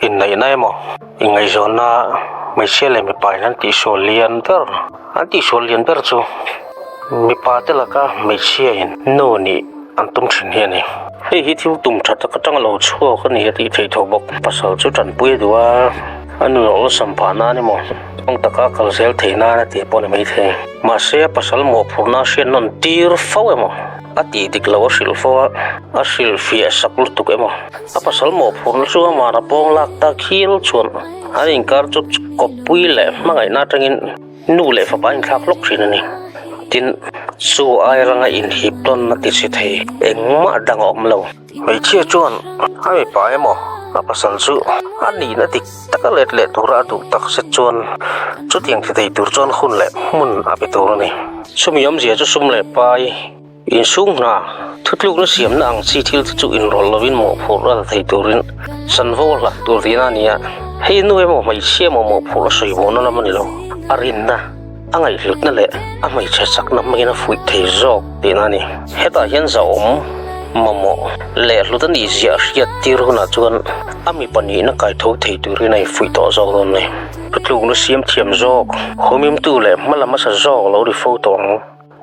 inngaihzawnna inngaihzawnna hmeichhia le mipa in an tih sawl lian ber chu mipa te laka hmeichhia in no nih an tum thin hi ani hi thil tum that ka tang lo chhuak ani ati thei tho bawk pasal chu tanpui duwa anu lo sampana ni mo ong taka kalsel theina na ti pon mai the ma se pasal mo phurna se non tir fo emo ati diklo sil fo a sil fi sakul tuk emo a pasal mo phurna chu ma ra pong lak ta khil chun arin kar chu kopui le mangai na tangin nu le fa ban khak lok thin ani tin su ai ranga in hiplon na ti si thei engma dang om lo hmeichhia chuan ai pa emo a pasal chu ani na tik takalet le tura du tak se chuan chu tiang thei tur chuan khun le mun a be tur ani sumiam zia chu sum le pai in sung na thutluk na siam na ang chi thil chu in rol lovin mo phur ra thei turin sanvo la tur dina nia hei nu emo hmeichhia mo phur soi bo na mani lo arin na angai lut na le amai che sak na mai na fui thei zok tina ni heta hian zawm mamo le lutan i zia hriat tir huna chuan ami pani na kai tho thei tur nei fui to zo don nei putlung nu siam thiam zok homim tu le malama sa zok lo ri photo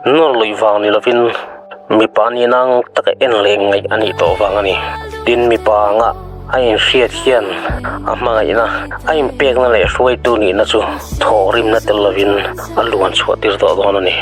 no loi wang ni lovin mi pani nang taka en leng ngai ani to wang ani tin mi pa nga ai hriat hian ama ina ai pek na le hroi tu ni na chu thorim na tel lovin aluan chhuatir to don ani